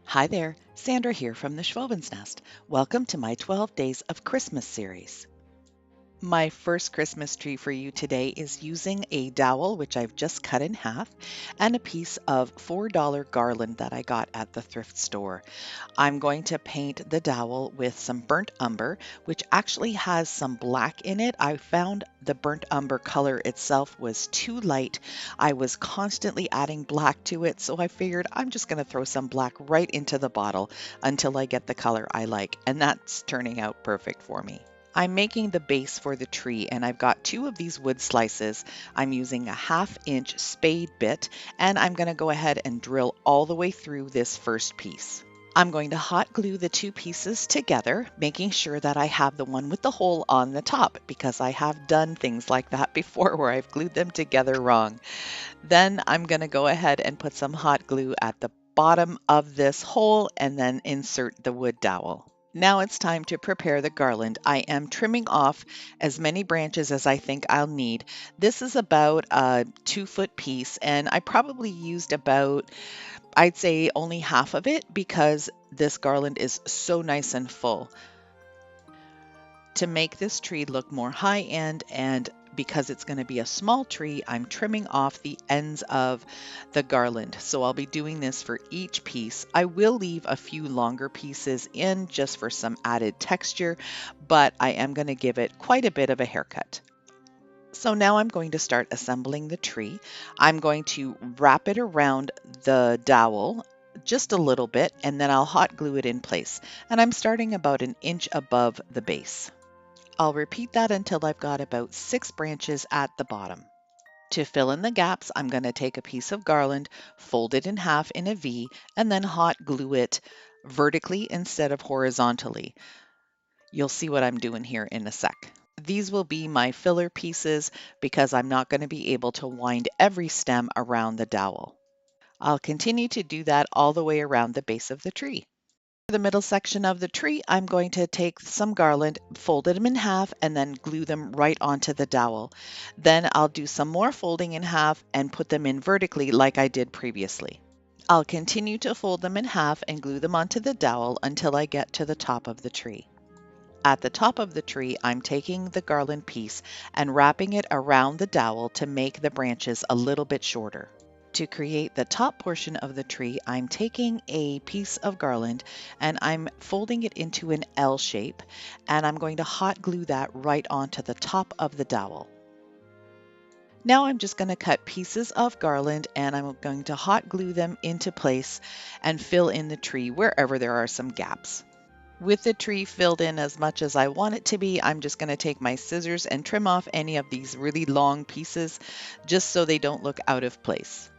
Hi there, Sandra here from the Schwowin's Nest. Welcome to my 12 Days of Christmas series. My first Christmas tree for you today is using a dowel, which I've just cut in half, and a piece of $4 garland that I got at the thrift store. I'm going to paint the dowel with some burnt umber, which actually has some black in it. I found the burnt umber color itself was too light. I was constantly adding black to it, so I figured I'm just going to throw some black right into the bottle until I get the color I like, and that's turning out perfect for me. I'm making the base for the tree, and I've got two of these wood slices. I'm using a 1/2 inch spade bit, and I'm going to go ahead and drill all the way through this first piece. I'm going to hot glue the two pieces together, making sure that I have the one with the hole on the top, because I have done things like that before where I've glued them together wrong. Then I'm going to go ahead and put some hot glue at the bottom of this hole and then insert the wood dowel. Now it's time to prepare the garland. I am trimming off as many branches as I think I'll need. This is about a 2-foot piece, and I probably used about, I'd say, only half of it because this garland is so nice and full. To make this tree look more high end, and because it's going to be a small tree, I'm trimming off the ends of the garland. So I'll be doing this for each piece. I will leave a few longer pieces in just for some added texture, but I am going to give it quite a bit of a haircut. So now I'm going to start assembling the tree. I'm going to wrap it around the dowel just a little bit, and then I'll hot glue it in place. And I'm starting about 1 inch above the base. I'll repeat that until I've got about 6 branches at the bottom. To fill in the gaps, I'm going to take a piece of garland, fold it in half in a V, and then hot glue it vertically instead of horizontally. You'll see what I'm doing here in a sec. These will be my filler pieces because I'm not going to be able to wind every stem around the dowel. I'll continue to do that all the way around the base of the tree. For the middle section of the tree, I'm going to take some garland, fold them in half, and then glue them right onto the dowel. Then I'll do some more folding in half and put them in vertically like I did previously. I'll continue to fold them in half and glue them onto the dowel until I get to the top of the tree. At the top of the tree, I'm taking the garland piece and wrapping it around the dowel to make the branches a little bit shorter. To create the top portion of the tree, I'm taking a piece of garland and I'm folding it into an L shape, and I'm going to hot glue that right onto the top of the dowel. Now I'm just going to cut pieces of garland and I'm going to hot glue them into place and fill in the tree wherever there are some gaps. With the tree filled in as much as I want it to be, I'm just going to take my scissors and trim off any of these really long pieces just so they don't look out of place.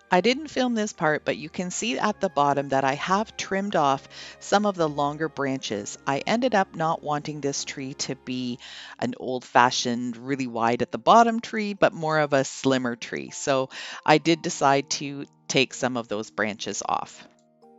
I didn't film this part, but you can see at the bottom that I have trimmed off some of the longer branches. I ended up not wanting this tree to be an old-fashioned, really wide at the bottom tree, but more of a slimmer tree. So I did decide to take some of those branches off.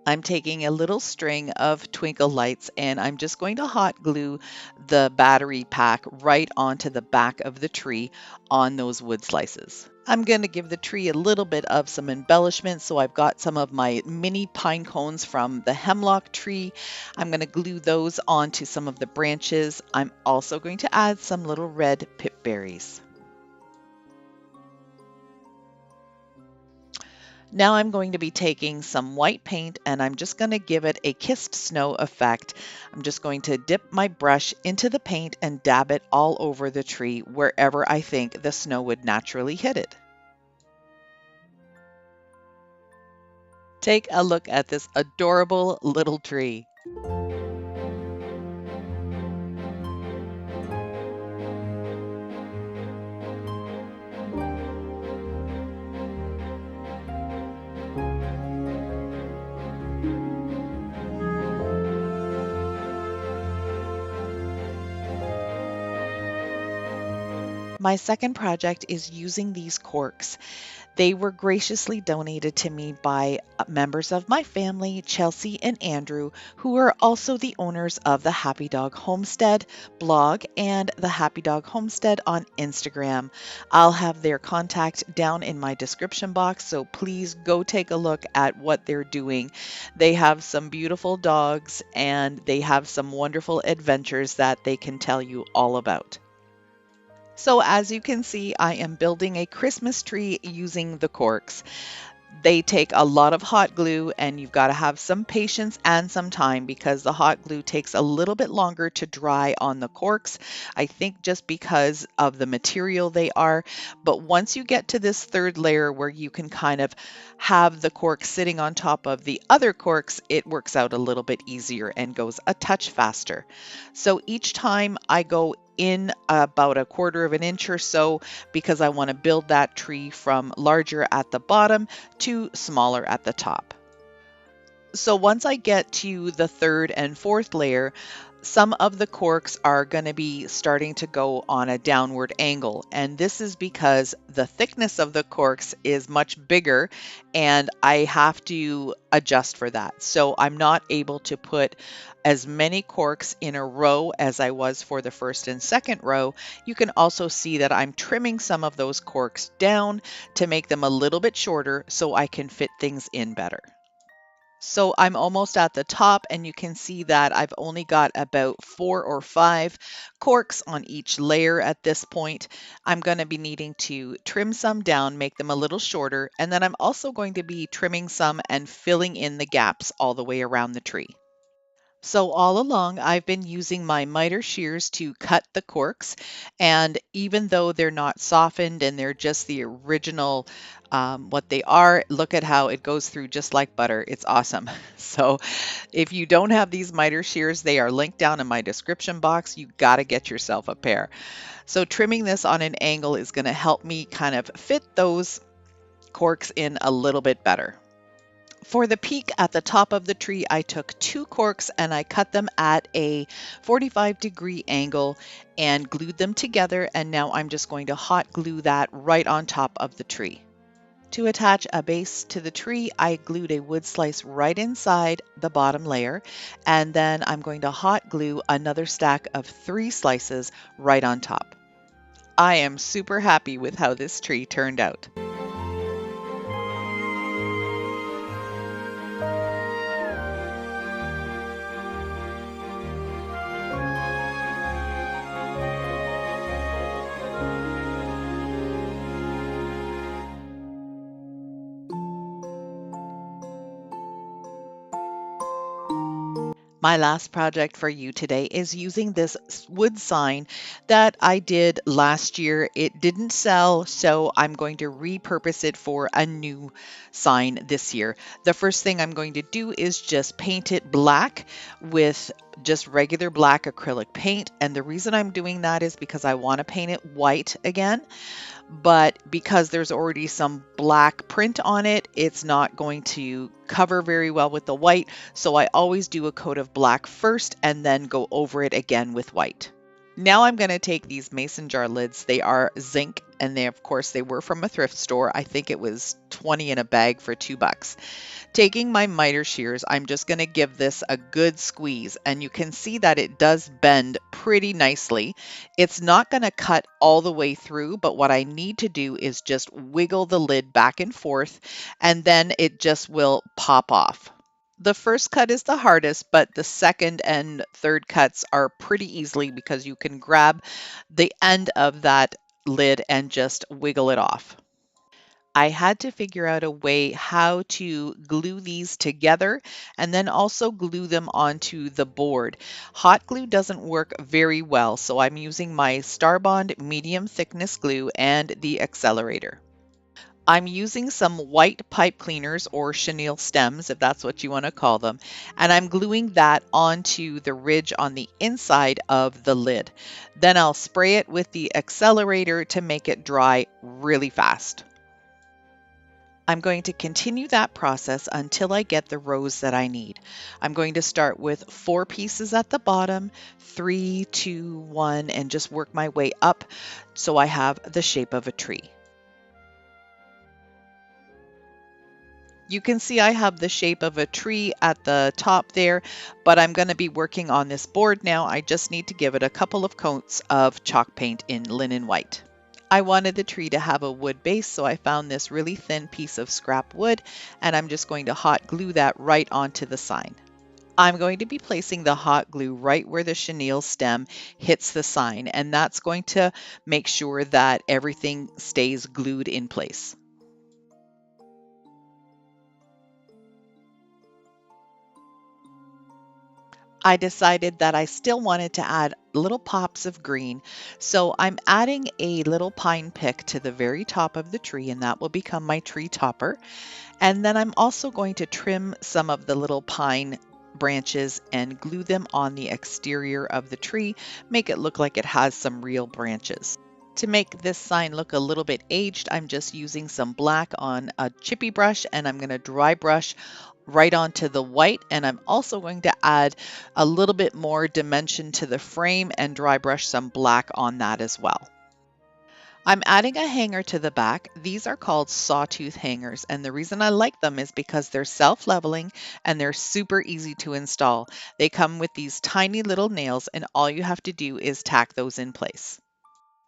I'm taking a little string of twinkle lights and I'm just going to hot glue the battery pack right onto the back of the tree on those wood slices. I'm going to give the tree a little bit of some embellishment, so I've got some of my mini pine cones from the hemlock tree. I'm going to glue those onto some of the branches. I'm also going to add some little red pip berries. Now I'm going to be taking some white paint and I'm just going to give it a kissed snow effect. I'm just going to dip my brush into the paint and dab it all over the tree wherever I think the snow would naturally hit it. Take a look at this adorable little tree. My second project is using these corks. They were graciously donated to me by members of my family, Chelsea and Andrew, who are also the owners of the Happy Dog Homestead blog and the Happy Dog Homestead on Instagram. I'll have their contact down in my description box, so please go take a look at what they're doing. They have some beautiful dogs and they have some wonderful adventures that they can tell you all about. So as you can see, I am building a Christmas tree using the corks. They take a lot of hot glue and you've got to have some patience and some time because the hot glue takes a little bit longer to dry on the corks. I think just because of the material they are. But once you get to this third layer where you can kind of have the cork sitting on top of the other corks, it works out a little bit easier and goes a touch faster. So each time I go in about a quarter of an inch or so because I want to build that tree from larger at the bottom to smaller at the top. So once I get to the third and fourth layer, some of the corks are going to be starting to go on a downward angle. And this is because the thickness of the corks is much bigger and I have to adjust for that. So I'm not able to put as many corks in a row as I was for the first and second row. You can also see that I'm trimming some of those corks down to make them a little bit shorter so I can fit things in better. So I'm almost at the top and you can see that I've only got about 4 or 5 corks on each layer at this point. I'm going to be needing to trim some down, make them a little shorter, and then I'm also going to be trimming some and filling in the gaps all the way around the tree. So all along, I've been using my miter shears to cut the corks, and even though they're not softened and they're just the original what they are, look at how it goes through just like butter. It's awesome. So if you don't have these miter shears, they are linked down in my description box. You got to get yourself a pair. So trimming this on an angle is going to help me kind of fit those corks in a little bit better. For the peak at the top of the tree, I took 2 corks and I cut them at a 45-degree angle and glued them together. And now I'm just going to hot glue that right on top of the tree. To attach a base to the tree, I glued a wood slice right inside the bottom layer, and then I'm going to hot glue another stack of 3 slices right on top. I am super happy with how this tree turned out. My last project for you today is using this wood sign that I did last year. It didn't sell, so I'm going to repurpose it for a new sign this year. The first thing I'm going to do is just paint it black with just regular black acrylic paint. And the reason I'm doing that is because I want to paint it white again. But because there's already some black print on it, it's not going to cover very well with the white. So I always do a coat of black first and then go over it again with white. Now I'm going to take these mason jar lids. They are zinc and they, of course, they were from a thrift store. I think it was 20 in a bag for $2. Taking my miter shears, I'm just going to give this a good squeeze, and you can see that it does bend pretty nicely. It's not going to cut all the way through, but what I need to do is just wiggle the lid back and forth, and then it just will pop off. The first cut is the hardest, but the second and third cuts are pretty easily because you can grab the end of that lid and just wiggle it off. I had to figure out a way how to glue these together and then also glue them onto the board. Hot glue doesn't work very well, so I'm using my Starbond medium thickness glue and the accelerator. I'm using some white pipe cleaners or chenille stems, if that's what you want to call them, and I'm gluing that onto the ridge on the inside of the lid. Then I'll spray it with the accelerator to make it dry really fast. I'm going to continue that process until I get the rows that I need. I'm going to start with 4 pieces at the bottom, 3, 2, 1, and just work my way up so I have the shape of a tree. You can see I have the shape of a tree at the top there, but I'm going to be working on this board now. I just need to give it a couple of coats of chalk paint in linen white. I wanted the tree to have a wood base, so I found this really thin piece of scrap wood, and I'm just going to hot glue that right onto the sign. I'm going to be placing the hot glue right where the chenille stem hits the sign, and that's going to make sure that everything stays glued in place. I decided that I still wanted to add little pops of green, so I'm adding a little pine pick to the very top of the tree, and that will become my tree topper. And then I'm also going to trim some of the little pine branches and glue them on the exterior of the tree, make it look like it has some real branches. To make this sign look a little bit aged, I'm just using some black on a chippy brush, and I'm going to dry brush right onto the white, and I'm also going to add a little bit more dimension to the frame and dry brush some black on that as well. I'm adding a hanger to the back. These are called sawtooth hangers, and the reason I like them is because they're self-leveling and they're super easy to install. They come with these tiny little nails, and all you have to do is tack those in place.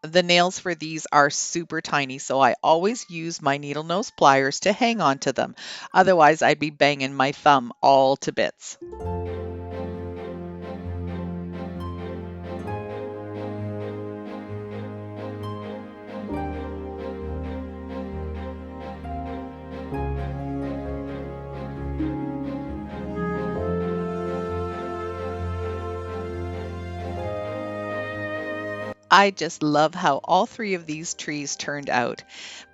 The nails for these are super tiny, so I always use my needle nose pliers to hang on to them. Otherwise, I'd be banging my thumb all to bits. I just love how all 3 of these trees turned out.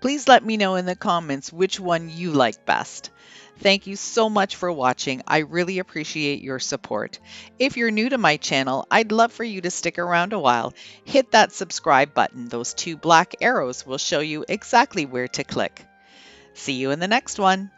Please let me know in the comments which one you like best. Thank you so much for watching. I really appreciate your support. If you're new to my channel, I'd love for you to stick around a while. Hit that subscribe button. Those 2 black arrows will show you exactly where to click. See you in the next one.